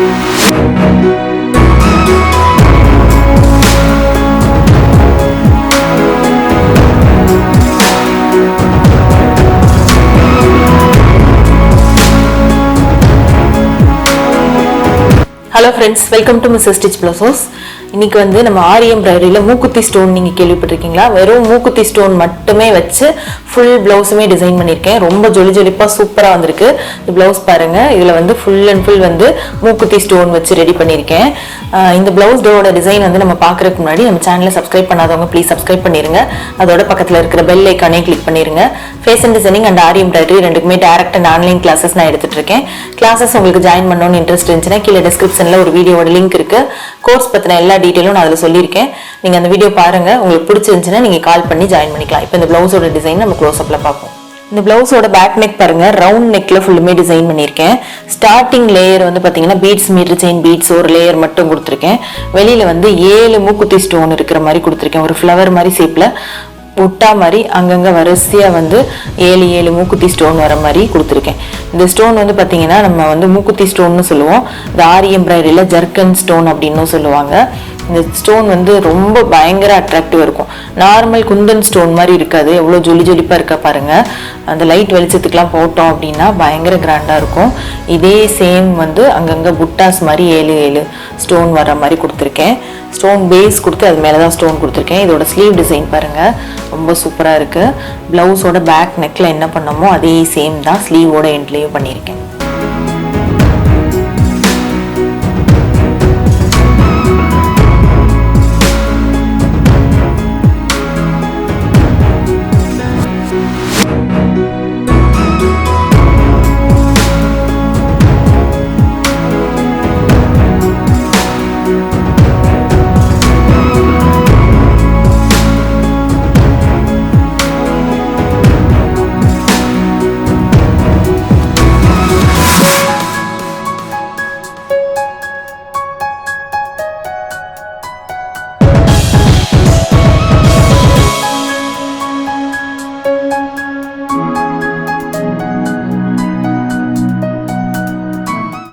Hello friends, welcome to Mrs. Stitch Blouses. இன்னைக்கு வந்து நம்ம ஆரி எம்ப்ராய்டரியில மூக்குத்தி ஸ்டோன் நீங்க கேள்விப்பட்டிருக்கீங்களா? வெறும் மூக்குத்தி ஸ்டோன் மட்டுமே வச்சு ஃபுல் ப்ளவுஸுமே டிசைன் பண்ணியிருக்கேன். ரொம்ப ஜொலி ஜொலிப்பா சூப்பரா வந்திருக்கு. இந்த ப்ளவுஸ் பாருங்க. இதுல வந்து ஃபுல் அண்ட் ஃபுல் வந்து மூக்குத்தி ஸ்டோன் வச்சு ரெடி பண்ணியிருக்கேன். இந்த ப்ளவுஸோட டிசைன் வந்து நம்ம பார்க்கறதுக்கு முன்னாடி நம்ம சேனலை சப்ஸ்கிரைப் பண்ணாதவங்க ப்ளீஸ் சப்ஸ்கிரைப் பண்ணிருங்க. அதோட பக்கத்துல இருக்கிற பெல் ஐக்கானே கிளிக் பண்ணிருங்க. Fashion designing and aari embroidery ரெண்டுக்குமே டைரக்ட் அண்ட் ஆன்லைன் கிளாஸஸ் நான் எடுத்துட்டு இருக்கேன். கிளாஸஸ் உங்களுக்கு ஜாயின் பண்ணணும்னு இன்ட்ரெஸ்ட் இருந்துச்சுன்னா கீழே டிஸ்கிரிப்ஷன்ல ஒரு வீடியோட லிங்க் இருக்கு. கோர்ஸ் பத்தின எல்லா டீடைலும் நான் அதுல சொல்லியிருக்கேன். நீங்க அந்த வீடியோ பாருங்க. உங்களுக்கு பிடிச்சிருந்துச்சுன்னா நீங்க கால் பண்ணி ஜாயின் பண்ணிக்கலாம். இப்போ இந்த ப்ளவுஸோட டிசைன் நம்ம க்ளோஸ் அப்ல பார்ப்போம். இந்த ப்ளவுஸோட பேக் நெக் பாருங்க, ரவுண்ட் நெக்ல ஃபுல்லுமே டிசைன் பண்ணியிருக்கேன். ஸ்டார்டிங் லேயர் வந்து பாத்தீங்கன்னா பீட்ஸ் மீட்டர் செயின் பீட்ஸ் ஒரு லேயர் மட்டும் கொடுத்துருக்கேன். வெளியில வந்து 7 மூக்குத்தி ஸ்டோன் இருக்கிற மாதிரி கொடுத்துருக்கேன். ஒரு ஃப்ளவர் மாதிரி ஷேப்ல புட்டா மாதிரி அங்கங்க வரிசையா வந்து 7 மூக்குத்தி ஸ்டோன் வர மாதிரி கொடுத்துருக்கேன். இந்த ஸ்டோன் வந்து பாத்தீங்கன்னா நம்ம வந்து மூக்குத்தி ஸ்டோன்னு சொல்லுவோம். இந்த ஆரி எம்ப்ராய்டரியில ஜர்க்கன் ஸ்டோன் அப்படின்னு சொல்லுவாங்க. இந்த ஸ்டோன் வந்து ரொம்ப பயங்கர அட்ராக்டிவா இருக்கும். நார்மல் குந்தன் ஸ்டோன் மாதிரி இருக்காது. எவ்வளவு ஜொலி ஜொலிப்பா இருக்க பாருங்க. அந்த லைட் வெளிச்சத்துக்குலாம் போட்டோம் அப்படின்னா பயங்கர கிராண்டா இருக்கும். இதே சேம் வந்து அங்கங்க புட்டாஸ் மாதிரி 7 ஸ்டோன் வர மாதிரி கொடுத்துருக்கேன். ஸ்டோன் பேஸ் கொடுத்து அது மேலதான் ஸ்டோன் கொடுத்துருக்கேன். இதோட ஸ்லீவ் டிசைன் பாருங்க, ரொம்ப சூப்பரா இருக்கு. பிளவுஸோட பேக் நெக்ல என்ன பண்ணமோ அதே சேம் தான் ஸ்லீவோட எண்ட்லயும் பண்ணியிருக்கேன்.